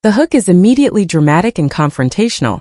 The hook is immediately dramatic and confrontational,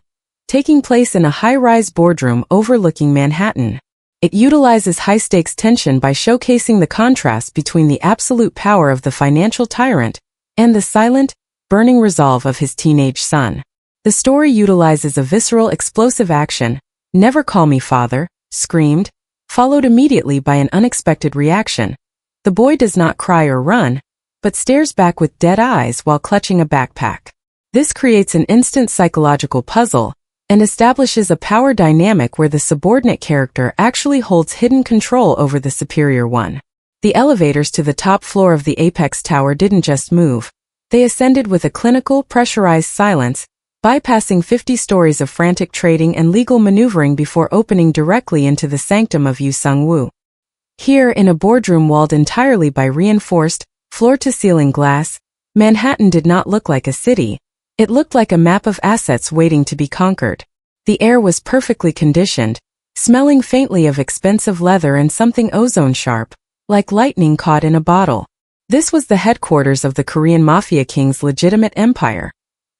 taking place in a high-rise boardroom overlooking Manhattan. It utilizes high-stakes tension by showcasing the contrast between the absolute power of the financial tyrant and the silent, burning resolve of his teenage son. The story utilizes a visceral, explosive action, "Never call me father," screamed, followed immediately by an unexpected reaction. The boy does not cry or run, but stares back with dead eyes while clutching a backpack. This creates an instant psychological puzzle and establishes a power dynamic where the subordinate character actually holds hidden control over the superior one. The elevators to the top floor of the apex tower didn't just move. They ascended with a clinical, pressurized silence, bypassing 50 stories of frantic trading and legal maneuvering before opening directly into the sanctum of Yu Sung-woo. Here, in a boardroom walled entirely by reinforced, floor-to-ceiling glass, Manhattan did not look like a city. It looked like a map of assets waiting to be conquered. The air was perfectly conditioned, smelling faintly of expensive leather and something ozone-sharp, like lightning caught in a bottle. This was the headquarters of the Korean Mafia king's legitimate empire,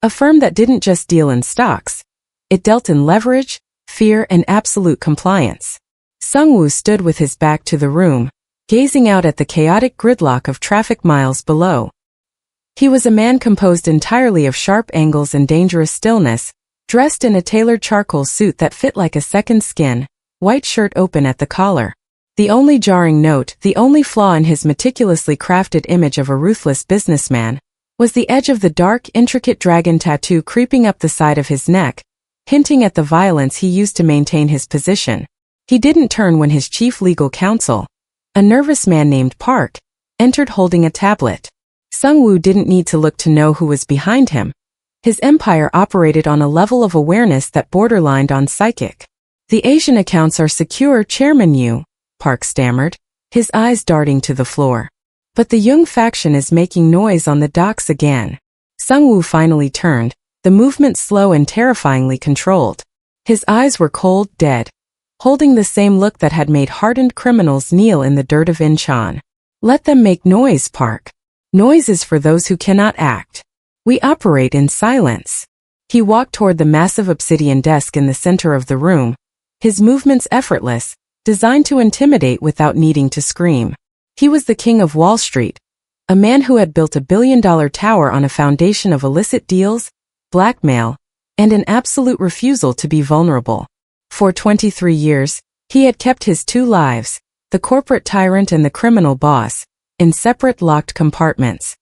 a firm that didn't just deal in stocks. It dealt in leverage, fear, and absolute compliance. Sung-woo stood with his back to the room, gazing out at the chaotic gridlock of traffic miles below. He was a man composed entirely of sharp angles and dangerous stillness, dressed in a tailored charcoal suit that fit like a second skin, white shirt open at the collar. The only jarring note, the only flaw in his meticulously crafted image of a ruthless businessman, was the edge of the dark, intricate dragon tattoo creeping up the side of his neck, hinting at the violence he used to maintain his position. He didn't turn when his chief legal counsel, a nervous man named Park, entered holding a tablet. Sung-woo didn't need to look to know who was behind him. His empire operated on a level of awareness that borderlined on psychic. "The Asian accounts are secure, Chairman Yu," Park stammered, his eyes darting to the floor. "But the Jung faction is making noise on the docks again." Sung-woo finally turned, the movement slow and terrifyingly controlled. His eyes were cold, dead, holding the same look that had made hardened criminals kneel in the dirt of Incheon. "Let them make noise, Park. Noise is for those who cannot act. We operate in silence." He walked toward the massive obsidian desk in the center of the room, his movements effortless, designed to intimidate without needing to scream. He was the king of Wall Street, a man who had built a billion-dollar tower on a foundation of illicit deals, blackmail, and an absolute refusal to be vulnerable. For 23 years, he had kept his two lives, the corporate tyrant and the criminal boss, in separate locked compartments.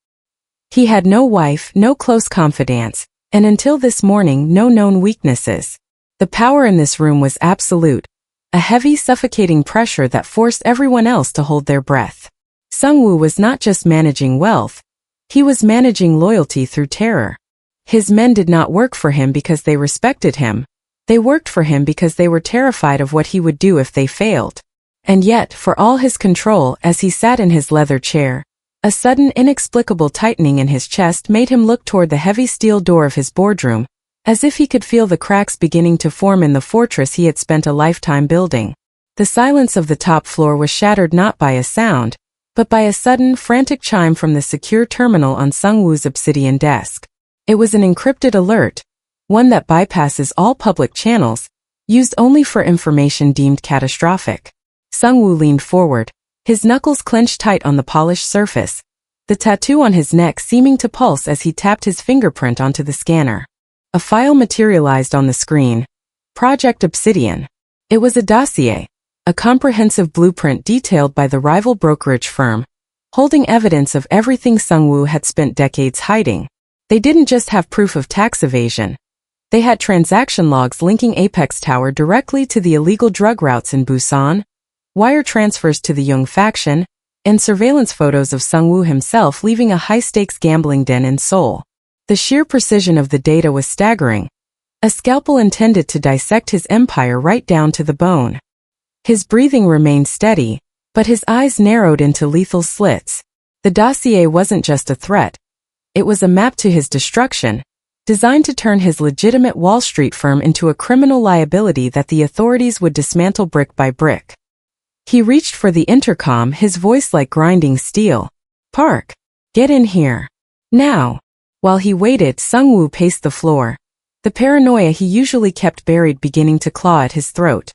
He had no wife, no close confidants, and until this morning no known weaknesses. The power in this room was absolute, a heavy, suffocating pressure that forced everyone else to hold their breath. Sung-woo was not just managing wealth, he was managing loyalty through terror. His men did not work for him because they respected him. They worked for him because they were terrified of what he would do if they failed. And yet, for all his control, as he sat in his leather chair, a sudden, inexplicable tightening in his chest made him look toward the heavy steel door of his boardroom, as if he could feel the cracks beginning to form in the fortress he had spent a lifetime building. The silence of the top floor was shattered not by a sound, but by a sudden, frantic chime from the secure terminal on Sung-woo's obsidian desk. It was an encrypted alert, one that bypasses all public channels, used only for information deemed catastrophic. Sung-woo leaned forward, his knuckles clenched tight on the polished surface, the tattoo on his neck seeming to pulse as he tapped his fingerprint onto the scanner. A file materialized on the screen. Project Obsidian. It was a dossier, a comprehensive blueprint detailed by the rival brokerage firm, holding evidence of everything Sung-woo had spent decades hiding. They didn't just have proof of tax evasion. They had transaction logs linking Apex Tower directly to the illegal drug routes in Busan, wire transfers to the Jung faction, and surveillance photos of Sung-woo himself leaving a high-stakes gambling den in Seoul. The sheer precision of the data was staggering. A scalpel intended to dissect his empire right down to the bone. His breathing remained steady, but his eyes narrowed into lethal slits. The dossier wasn't just a threat. It was a map to his destruction, designed to turn his legitimate Wall Street firm into a criminal liability that the authorities would dismantle brick by brick. He reached for the intercom, his voice like grinding steel. "Park, get in here. Now." While he waited, Sung-woo paced the floor. The paranoia he usually kept buried beginning to claw at his throat.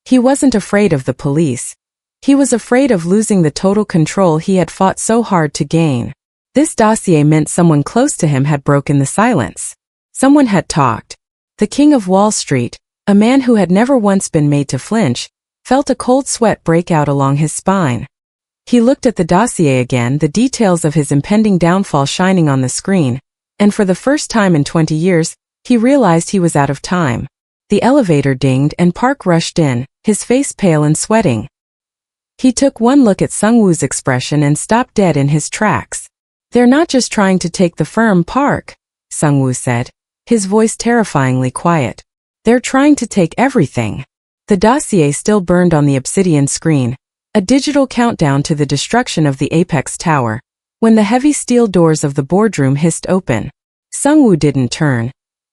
He wasn't afraid of the police. He was afraid of losing the total control he had fought so hard to gain. This dossier meant someone close to him had broken the silence. Someone had talked. The King of Wall Street, a man who had never once been made to flinch, felt a cold sweat break out along his spine. He looked at the dossier again, the details of his impending downfall shining on the screen, and for the first time in 20 years, he realized he was out of time. The elevator dinged and Park rushed in, his face pale and sweating. He took one look at Sung-woo's expression and stopped dead in his tracks. "They're not just trying to take the firm, Park," Sung-woo said, his voice terrifyingly quiet. "They're trying to take everything." The dossier still burned on the obsidian screen, a digital countdown to the destruction of the Apex Tower, when the heavy steel doors of the boardroom hissed open. Sung-woo didn't turn.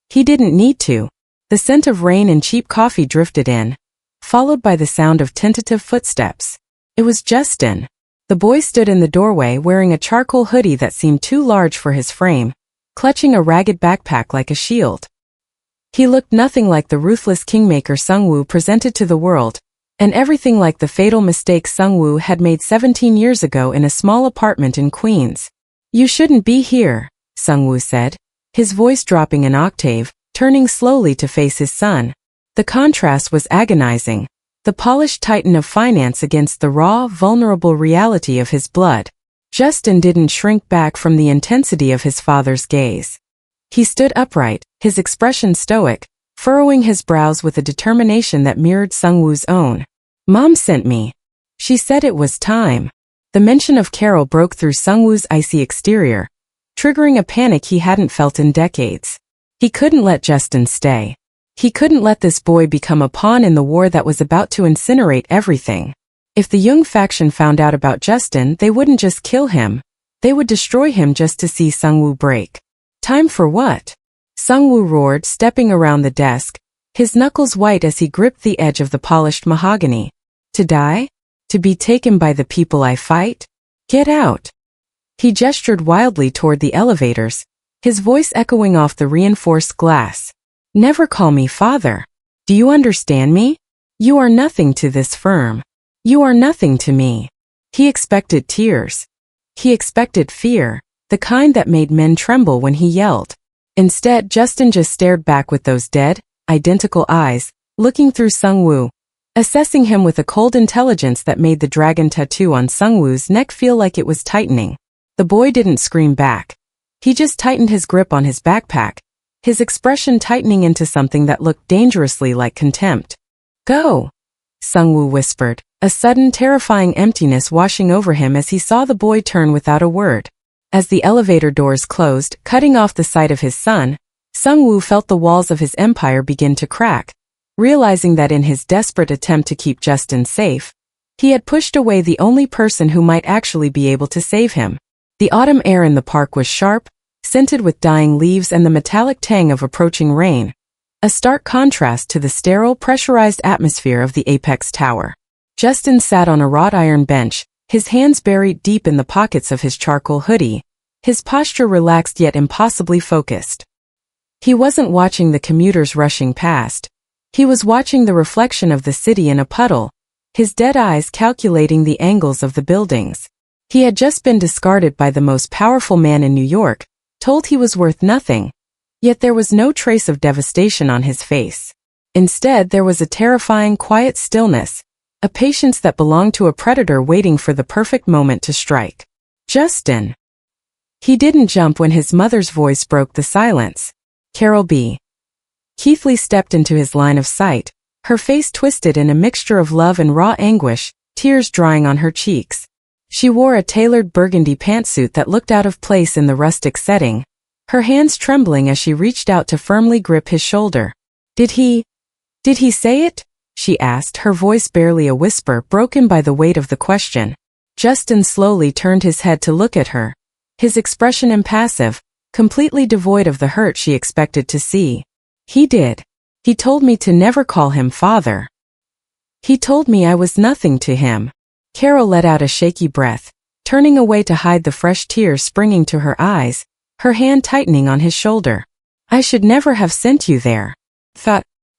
He didn't need to. The scent of rain and cheap coffee drifted in, followed by the sound of tentative footsteps. It was Justin. The boy stood in the doorway wearing a charcoal hoodie that seemed too large for his frame, clutching a ragged backpack like a shield. He looked nothing like the ruthless kingmaker Sung-woo presented to the world, and everything like the fatal mistake Sung-woo had made 17 years ago in a small apartment in Queens. "You shouldn't be here," Sung-woo said, his voice dropping an octave, turning slowly to face his son. The contrast was agonizing, the polished titan of finance against the raw, vulnerable reality of his blood. Justin didn't shrink back from the intensity of his father's gaze. He stood upright, his expression stoic, furrowing his brows with a determination that mirrored Sung-woo's own. "Mom sent me. She said it was time." The mention of Carol broke through Sung-woo's icy exterior, triggering a panic he hadn't felt in decades. He couldn't let Justin stay. He couldn't let this boy become a pawn in the war that was about to incinerate everything. If the Jung faction found out about Justin, they wouldn't just kill him. They would destroy him just to see Sung-woo break. "Time for what?" Sung-woo roared, stepping around the desk, his knuckles white as he gripped the edge of the polished mahogany. "To die? To be taken by the people I fight? Get out." He gestured wildly toward the elevators, his voice echoing off the reinforced glass. "Never call me father. Do you understand me? You are nothing to this firm. You are nothing to me." He expected tears. He expected fear, the kind that made men tremble when he yelled. Instead, Justin just stared back with those dead, identical eyes, looking through Sung-woo, assessing him with a cold intelligence that made the dragon tattoo on Sung-woo's neck feel like it was tightening. The boy didn't scream back. He just tightened his grip on his backpack, his expression tightening into something that looked dangerously like contempt. "Go," Sung-woo whispered, a sudden terrifying emptiness washing over him as he saw the boy turn without a word. As the elevator doors closed, cutting off the sight of his son, Sung-woo felt the walls of his empire begin to crack, realizing that in his desperate attempt to keep Justin safe, he had pushed away the only person who might actually be able to save him. The autumn air in the park was sharp, scented with dying leaves and the metallic tang of approaching rain, a stark contrast to the sterile, pressurized atmosphere of the Apex Tower. Justin sat on a wrought iron bench, his hands buried deep in the pockets of his charcoal hoodie, his posture relaxed yet impossibly focused. He wasn't watching the commuters rushing past. He was watching the reflection of the city in a puddle, his dead eyes calculating the angles of the buildings. He had just been discarded by the most powerful man in New York, told he was worth nothing. Yet there was no trace of devastation on his face. Instead, there was a terrifying, quiet stillness, a patience that belonged to a predator waiting for the perfect moment to strike. "Justin." He didn't jump when his mother's voice broke the silence. "Carol B." Keithley stepped into his line of sight, her face twisted in a mixture of love and raw anguish, tears drying on her cheeks. She wore a tailored burgundy pantsuit that looked out of place in the rustic setting, her hands trembling as she reached out to firmly grip his shoulder. Did he say it?" she asked, her voice barely a whisper, broken by the weight of the question. Justin slowly turned his head to look at her, his expression impassive, completely devoid of the hurt she expected to see. "He did. He told me to never call him father. He told me I was nothing to him." Carol let out a shaky breath, turning away to hide the fresh tears springing to her eyes, her hand tightening on his shoulder. I should never have sent you there.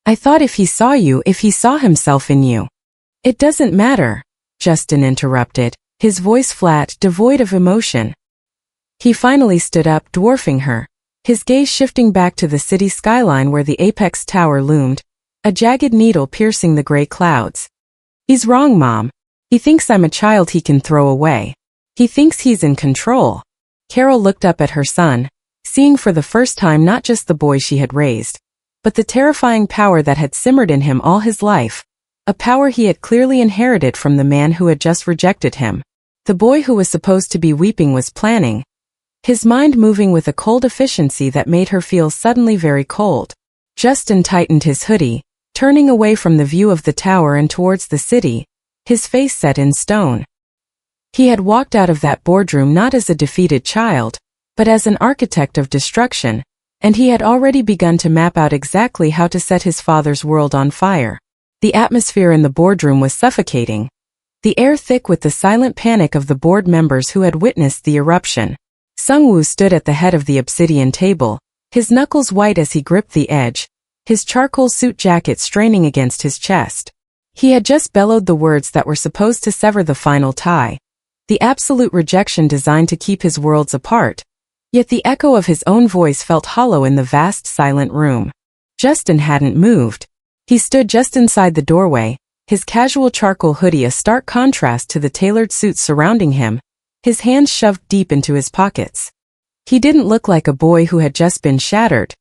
I thought if he saw himself in you. It doesn't matter, Justin interrupted, his voice flat, devoid of emotion. He finally stood up, dwarfing her, his gaze shifting back to the city skyline where the apex tower loomed, a jagged needle piercing the gray clouds. He's wrong, Mom. He thinks I'm a child he can throw away. He thinks he's in control. Carol looked up at her son, seeing for the first time not just the boy she had raised, but the terrifying power that had simmered in him all his life, a power he had clearly inherited from the man who had just rejected him. The boy who was supposed to be weeping was planning, his mind moving with a cold efficiency that made her feel suddenly very cold. Justin tightened his hoodie, turning away from the view of the tower and towards the city, his face set in stone. He had walked out of that boardroom not as a defeated child, but as an architect of destruction, and he had already begun to map out exactly how to set his father's world on fire. The atmosphere in the boardroom was suffocating, the air thick with the silent panic of the board members who had witnessed the eruption. Sungwoo stood at the head of the obsidian table, his knuckles white as he gripped the edge, his charcoal suit jacket straining against his chest. He had just bellowed the words that were supposed to sever the final tie, the absolute rejection designed to keep his worlds apart, yet the echo of his own voice felt hollow in the vast silent room. Justin hadn't moved. He stood just inside the doorway, his casual charcoal hoodie a stark contrast to the tailored suits surrounding him, his hands shoved deep into his pockets. He didn't look like a boy who had just been shattered.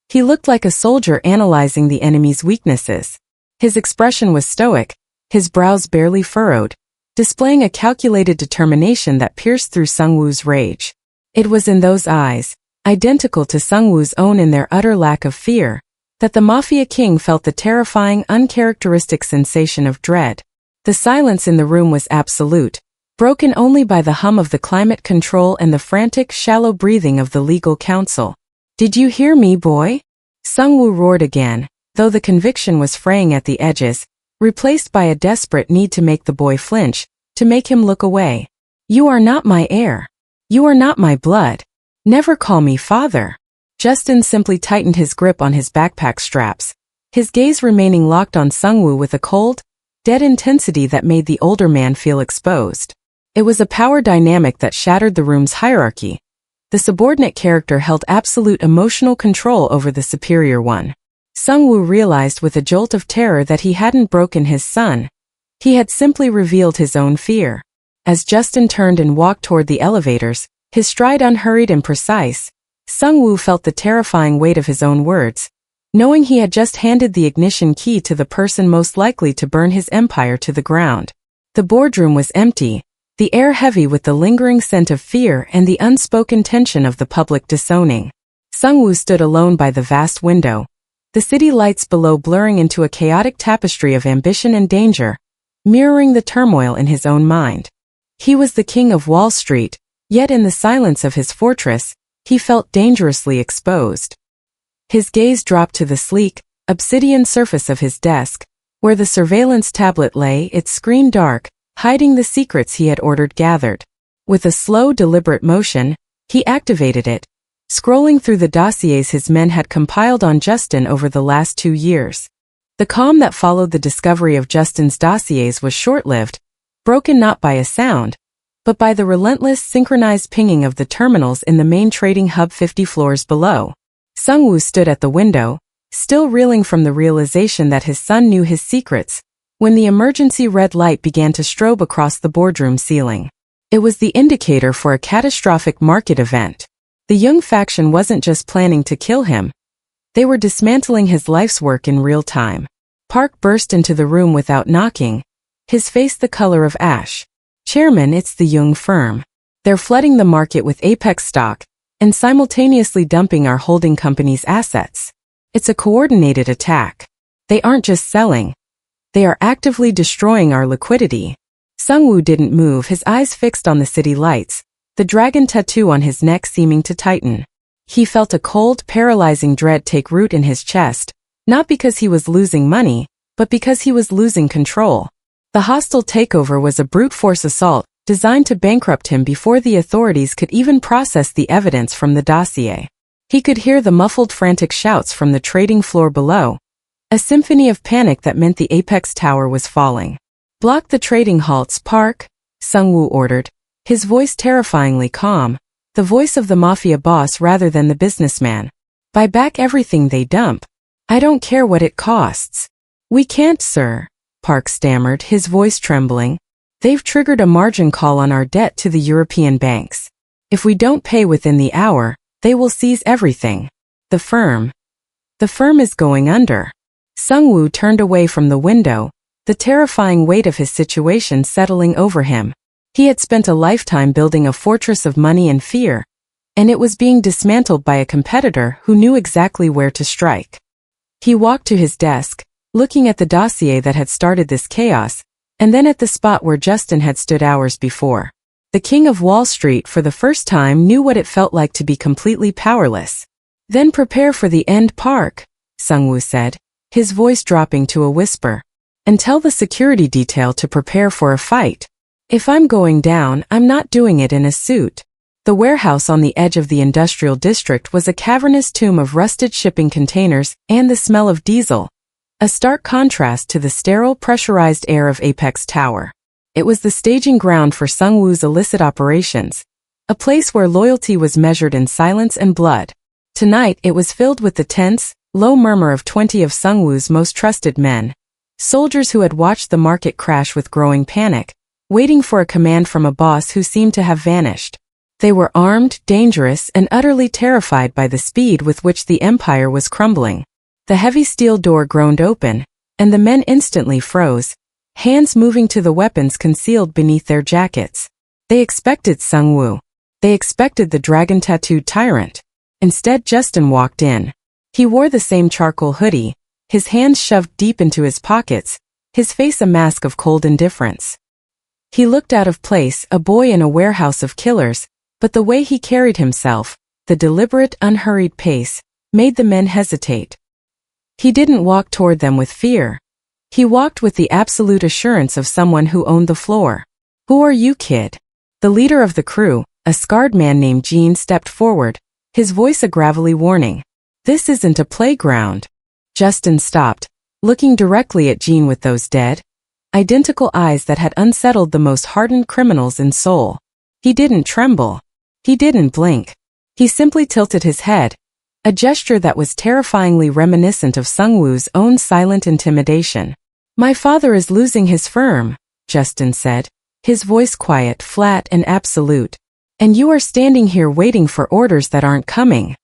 He looked like a soldier analyzing the enemy's weaknesses. His expression was stoic, his brows barely furrowed, displaying a calculated determination that pierced through Sungwoo's rage. It was in those eyes, identical to Sungwoo's own in their utter lack of fear, that the Mafia king felt the terrifying, uncharacteristic sensation of dread. The silence in the room was absolute, broken only by the hum of the climate control and the frantic, shallow breathing of the legal counsel. Did you hear me, boy? Sungwoo roared again, though the conviction was fraying at the edges, replaced by a desperate need to make the boy flinch, to make him look away. You are not my heir. You are not my blood. Never call me father. Justin simply tightened his grip on his backpack straps, his gaze remaining locked on Sungwoo with a cold, dead intensity that made the older man feel exposed. It was a power dynamic that shattered the room's hierarchy. The subordinate character held absolute emotional control over the superior one. Sungwoo realized with a jolt of terror that he hadn't broken his son. He had simply revealed his own fear. As Justin turned and walked toward the elevators, his stride unhurried and precise, Sungwoo felt the terrifying weight of his own words, knowing he had just handed the ignition key to the person most likely to burn his empire to the ground. The boardroom was empty, the air heavy with the lingering scent of fear and the unspoken tension of the public disowning. Sungwoo stood alone by the vast window, the city lights below blurring into a chaotic tapestry of ambition and danger, mirroring the turmoil in his own mind. He was the king of Wall Street, yet in the silence of his fortress, he felt dangerously exposed. His gaze dropped to the sleek, obsidian surface of his desk, where the surveillance tablet lay, its screen dark, hiding the secrets he had ordered gathered. With a slow, deliberate motion, he activated it, scrolling through the dossiers his men had compiled on Justin over the last 2 years. The calm that followed the discovery of Justin's dossiers was short-lived, broken not by a sound, but by the relentless, synchronized pinging of the terminals in the main trading hub 50 floors below. Sungwoo stood at the window, still reeling from the realization that his son knew his secrets, when the emergency red light began to strobe across the boardroom ceiling. It was the indicator for a catastrophic market event. The Young faction wasn't just planning to kill him. They were dismantling his life's work in real time. Park burst into the room without knocking, his face the color of ash. Chairman, it's the Young firm. They're flooding the market with Apex stock, and simultaneously dumping our holding company's assets. It's a coordinated attack. They aren't just selling. They are actively destroying our liquidity. Sungwoo didn't move, his eyes fixed on the city lights, the dragon tattoo on his neck seeming to tighten. He felt a cold, paralyzing dread take root in his chest, not because he was losing money, but because he was losing control. The hostile takeover was a brute force assault, designed to bankrupt him before the authorities could even process the evidence from the dossier. He could hear the muffled frantic shouts from the trading floor below, a symphony of panic that meant the apex tower was falling. "Block the trading halts, Park," Sung-woo ordered, his voice terrifyingly calm, the voice of the Mafia boss rather than the businessman. "Buy back everything they dump. I don't care what it costs." "We can't, sir," Park stammered, his voice trembling. "They've triggered a margin call on our debt to the European banks. If we don't pay within the hour, they will seize everything. The firm is going under." Sung-woo turned away from the window, the terrifying weight of his situation settling over him. He had spent a lifetime building a fortress of money and fear, and it was being dismantled by a competitor who knew exactly where to strike. He walked to his desk, looking at the dossier that had started this chaos, and then at the spot where Justin had stood hours before. The King of Wall Street for the first time knew what it felt like to be completely powerless. "Then prepare for the end, Park," Sung-woo said, his voice dropping to a whisper. "And tell the security detail to prepare for a fight. If I'm going down, I'm not doing it in a suit." The warehouse on the edge of the industrial district was a cavernous tomb of rusted shipping containers and the smell of diesel, a stark contrast to the sterile, pressurized air of Apex Tower. It was the staging ground for Sung-woo's illicit operations, a place where loyalty was measured in silence and blood. Tonight it was filled with the tense, low murmur of 20 of Sung-woo's most trusted men, soldiers who had watched the market crash with growing panic, waiting for a command from a boss who seemed to have vanished. They were armed, dangerous, and utterly terrified by the speed with which the empire was crumbling. The heavy steel door groaned open, and the men instantly froze, hands moving to the weapons concealed beneath their jackets. They expected Sung-woo. They expected the dragon-tattooed tyrant. Instead, Justin walked in. He wore the same charcoal hoodie, his hands shoved deep into his pockets, his face a mask of cold indifference. He looked out of place, a boy in a warehouse of killers, but the way he carried himself, the deliberate, unhurried pace, made the men hesitate. He didn't walk toward them with fear. He walked with the absolute assurance of someone who owned the floor. "Who are you, kid?" The leader of the crew, a scarred man named Gene, stepped forward, his voice a gravelly warning. "This isn't a playground." Justin stopped, looking directly at Gene with those dead, identical eyes that had unsettled the most hardened criminals in Seoul. He didn't tremble. He didn't blink. He simply tilted his head, a gesture that was terrifyingly reminiscent of Sung-woo's own silent intimidation. "My father is losing his firm," Justin said, his voice quiet, flat, and absolute. "And you are standing here waiting for orders that aren't coming."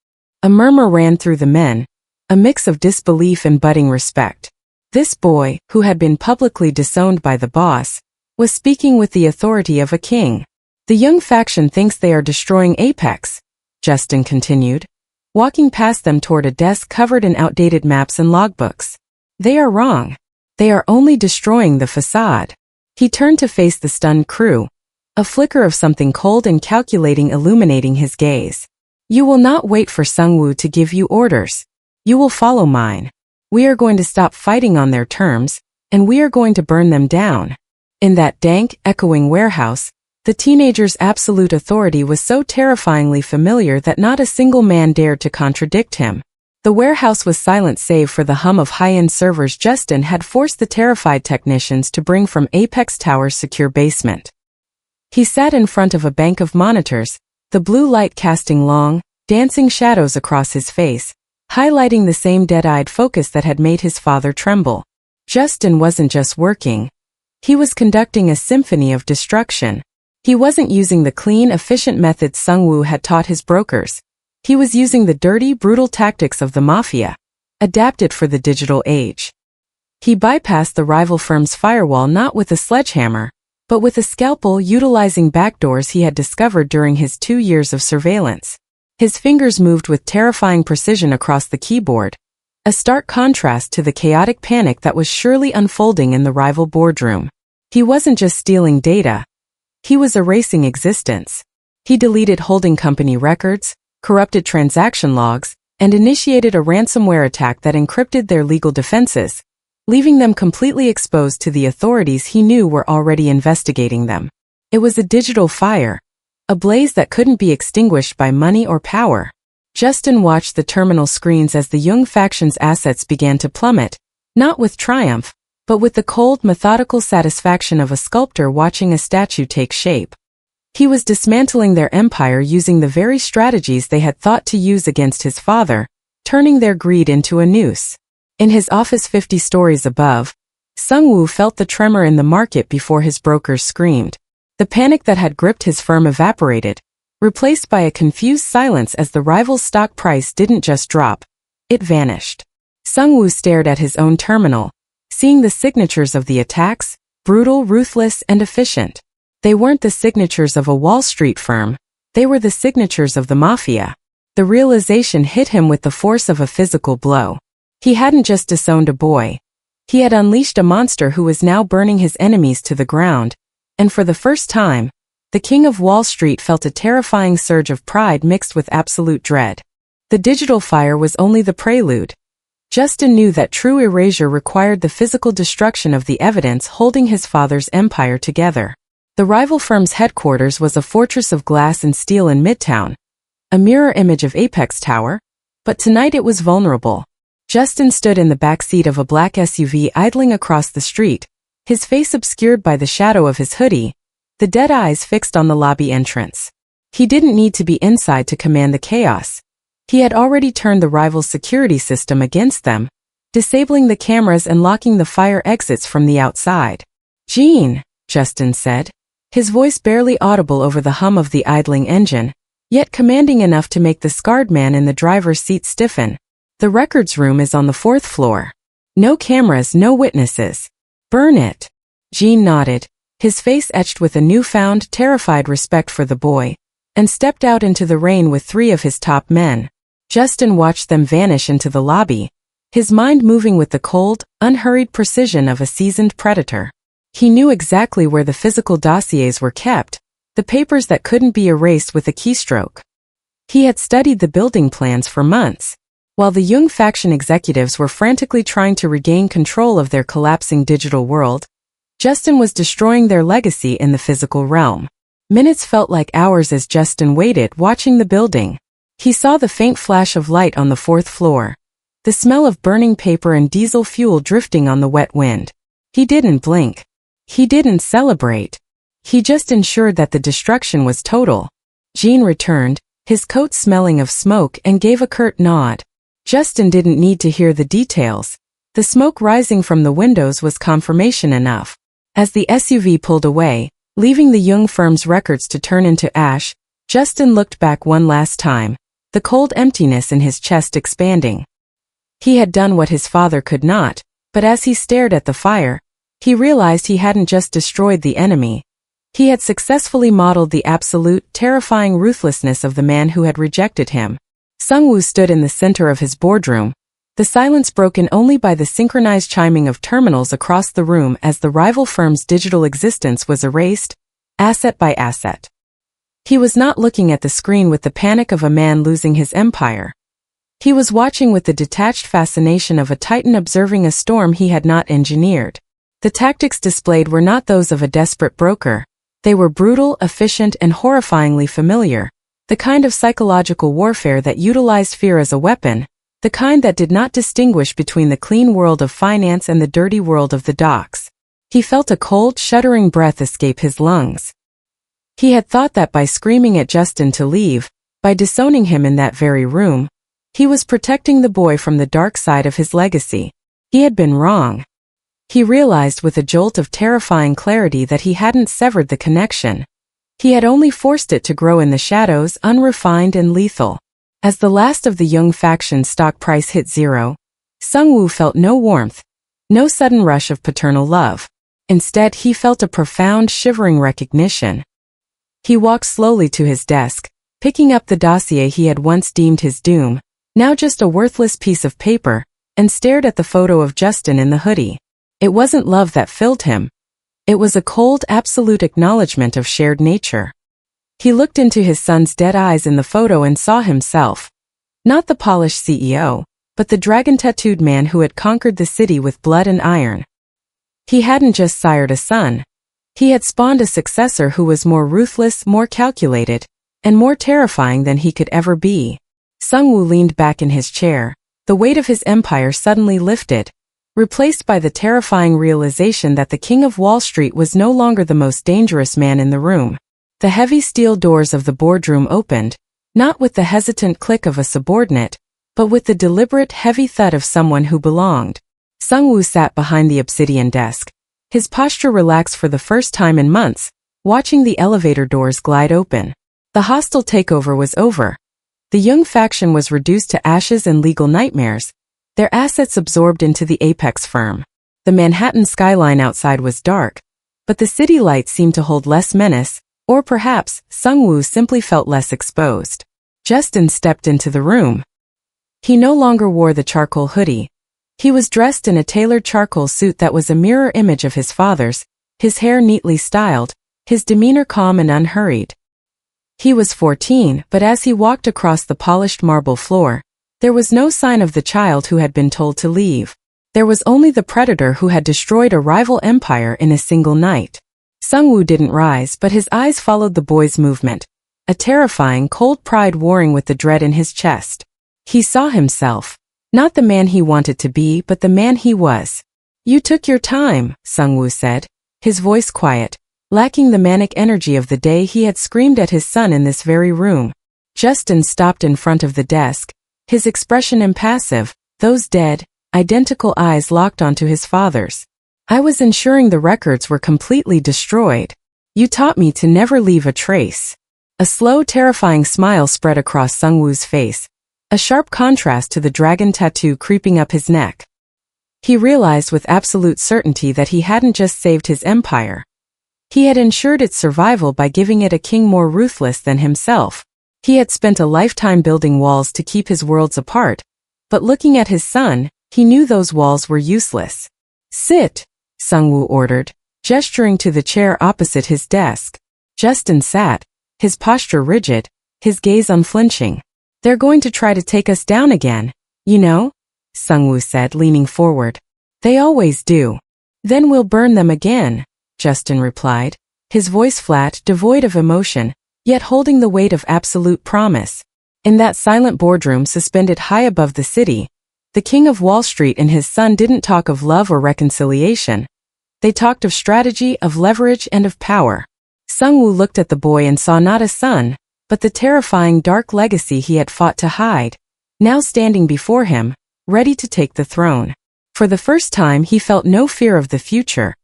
A murmur ran through the men, a mix of disbelief and budding respect. This boy, who had been publicly disowned by the boss, was speaking with the authority of a king. "The young faction thinks they are destroying Apex," Justin continued, walking past them toward a desk covered in outdated maps and logbooks. "They are wrong. They are only destroying the facade." He turned to face the stunned crew, a flicker of something cold and calculating illuminating his gaze. "You will not wait for Sung-woo to give you orders. You will follow mine. We are going to stop fighting on their terms, and we are going to burn them down." In that dank, echoing warehouse, the teenager's absolute authority was so terrifyingly familiar that not a single man dared to contradict him. The warehouse was silent save for the hum of high-end servers Justin had forced the terrified technicians to bring from Apex Tower's secure basement. He sat in front of a bank of monitors, the blue light casting long, dancing shadows across his face, highlighting the same dead-eyed focus that had made his father tremble. Justin wasn't just working. He was conducting a symphony of destruction. He wasn't using the clean, efficient methods Sung-woo had taught his brokers. He was using the dirty, brutal tactics of the Mafia, adapted for the digital age. He bypassed the rival firm's firewall not with a sledgehammer, but with a scalpel, utilizing backdoors he had discovered during his 2 years of surveillance. His fingers moved with terrifying precision across the keyboard, a stark contrast to the chaotic panic that was surely unfolding in the rival boardroom. He wasn't just stealing data. He was erasing existence. He deleted holding company records, corrupted transaction logs, and initiated a ransomware attack that encrypted their legal defenses, leaving them completely exposed to the authorities he knew were already investigating them. It was a digital fire, a blaze that couldn't be extinguished by money or power. Justin watched the terminal screens as the Jung faction's assets began to plummet, not with triumph, but with the cold, methodical satisfaction of a sculptor watching a statue take shape. He was dismantling their empire using the very strategies they had thought to use against his father, turning their greed into a noose. In his office 50 stories above, Sung-woo felt the tremor in the market before his brokers screamed. The panic that had gripped his firm evaporated, replaced by a confused silence as the rival's stock price didn't just drop, it vanished. Sung-woo stared at his own terminal, seeing the signatures of the attacks, brutal, ruthless, and efficient. They weren't the signatures of a Wall Street firm, they were the signatures of the Mafia. The realization hit him with the force of a physical blow. He hadn't just disowned a boy. He had unleashed a monster who was now burning his enemies to the ground, and for the first time, the King of Wall Street felt a terrifying surge of pride mixed with absolute dread. The digital fire was only the prelude. Justin knew that true erasure required the physical destruction of the evidence holding his father's empire together. The rival firm's headquarters was a fortress of glass and steel in Midtown, a mirror image of Apex Tower, but tonight it was vulnerable. Justin stood in the back seat of a black SUV idling across the street, his face obscured by the shadow of his hoodie, the dead eyes fixed on the lobby entrance. He didn't need to be inside to command the chaos. He had already turned the rival's security system against them, disabling the cameras and locking the fire exits from the outside. "Gene," Justin said, his voice barely audible over the hum of the idling engine, yet commanding enough to make the scarred man in the driver's seat stiffen. "The records room is on the 4th floor. No cameras, no witnesses. Burn it." Gene nodded, his face etched with a newfound, terrified respect for the boy, and stepped out into the rain with 3 of his top men. Justin watched them vanish into the lobby, his mind moving with the cold, unhurried precision of a seasoned predator. He knew exactly where the physical dossiers were kept, the papers that couldn't be erased with a keystroke. He had studied the building plans for months. While the Jung faction executives were frantically trying to regain control of their collapsing digital world, Justin was destroying their legacy in the physical realm. Minutes felt like hours as Justin waited, watching the building. He saw the faint flash of light on the 4th floor, the smell of burning paper and diesel fuel drifting on the wet wind. He didn't blink. He didn't celebrate. He just ensured that the destruction was total. Gene returned, his coat smelling of smoke, and gave a curt nod. Justin didn't need to hear the details. The smoke rising from the windows was confirmation enough. As the SUV pulled away, leaving the Jung firm's records to turn into ash, Justin looked back one last time, the cold emptiness in his chest expanding. He had done what his father could not, but as he stared at the fire, he realized he hadn't just destroyed the enemy. He had successfully modeled the absolute, terrifying ruthlessness of the man who had rejected him. Sung-woo stood in the center of his boardroom, the silence broken only by the synchronized chiming of terminals across the room as the rival firm's digital existence was erased, asset by asset. He was not looking at the screen with the panic of a man losing his empire. He was watching with the detached fascination of a titan observing a storm he had not engineered. The tactics displayed were not those of a desperate broker. They were brutal, efficient, and horrifyingly familiar. The kind of psychological warfare that utilized fear as a weapon, the kind that did not distinguish between the clean world of finance and the dirty world of the docks. He felt a cold, shuddering breath escape his lungs. He had thought that by screaming at Justin to leave, by disowning him in that very room, he was protecting the boy from the dark side of his legacy. He had been wrong. He realized with a jolt of terrifying clarity that he hadn't severed the connection. He had only forced it to grow in the shadows, unrefined and lethal. As the last of the Jung faction's stock price hit zero, Sung-woo felt no warmth, no sudden rush of paternal love. Instead, he felt a profound, shivering recognition. He walked slowly to his desk, picking up the dossier he had once deemed his doom, now just a worthless piece of paper, and stared at the photo of Justin in the hoodie. It wasn't love that filled him. It was a cold, absolute acknowledgement of shared nature. He looked into his son's dead eyes in the photo and saw himself. Not the polished CEO, but the dragon-tattooed man who had conquered the city with blood and iron. He hadn't just sired a son. He had spawned a successor who was more ruthless, more calculated, and more terrifying than he could ever be. Sung-woo leaned back in his chair. The weight of his empire suddenly lifted, replaced by the terrifying realization that the King of Wall Street was no longer the most dangerous man in the room. The heavy steel doors of the boardroom opened, not with the hesitant click of a subordinate, but with the deliberate heavy thud of someone who belonged. Sung-woo sat behind the obsidian desk, his posture relaxed for the first time in months, watching the elevator doors glide open. The hostile takeover was over. The Young faction was reduced to ashes and legal nightmares, their assets absorbed into the apex firm. The Manhattan skyline outside was dark, but the city lights seemed to hold less menace, or perhaps Sung-woo simply felt less exposed. Justin stepped into the room. He no longer wore the charcoal hoodie. He was dressed in a tailored charcoal suit that was a mirror image of his father's, his hair neatly styled, his demeanor calm and unhurried. He was 14, but as he walked across the polished marble floor, there was no sign of the child who had been told to leave. There was only the predator who had destroyed a rival empire in a single night. Sung-woo didn't rise, but his eyes followed the boy's movement, a terrifying, cold pride warring with the dread in his chest. He saw himself, not the man he wanted to be, but the man he was. "You took your time," Sung-woo said, his voice quiet, lacking the manic energy of the day he had screamed at his son in this very room. Justin stopped in front of the desk, his expression impassive, those dead, identical eyes locked onto his father's. "I was ensuring the records were completely destroyed. You taught me to never leave a trace." A slow, terrifying smile spread across Sung-woo's face, a sharp contrast to the dragon tattoo creeping up his neck. He realized with absolute certainty that he hadn't just saved his empire. He had ensured its survival by giving it a king more ruthless than himself. He had spent a lifetime building walls to keep his worlds apart, but looking at his son, he knew those walls were useless. "Sit," Sung-woo ordered, gesturing to the chair opposite his desk. Justin sat, his posture rigid, his gaze unflinching. "They're going to try to take us down again, you know?" Sung-woo said, leaning forward. "They always do. Then we'll burn them again," Justin replied, his voice flat, devoid of emotion, yet holding the weight of absolute promise. In that silent boardroom suspended high above the city, the King of Wall Street and his son didn't talk of love or reconciliation. They talked of strategy, of leverage, and of power. Sung-woo looked at the boy and saw not a son, but the terrifying dark legacy he had fought to hide, now standing before him, ready to take the throne. For the first time he felt no fear of the future,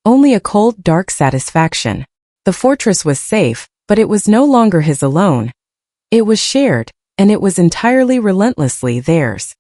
only a cold, dark satisfaction. The fortress was safe, but it was no longer his alone. It was shared, and it was entirely relentlessly theirs.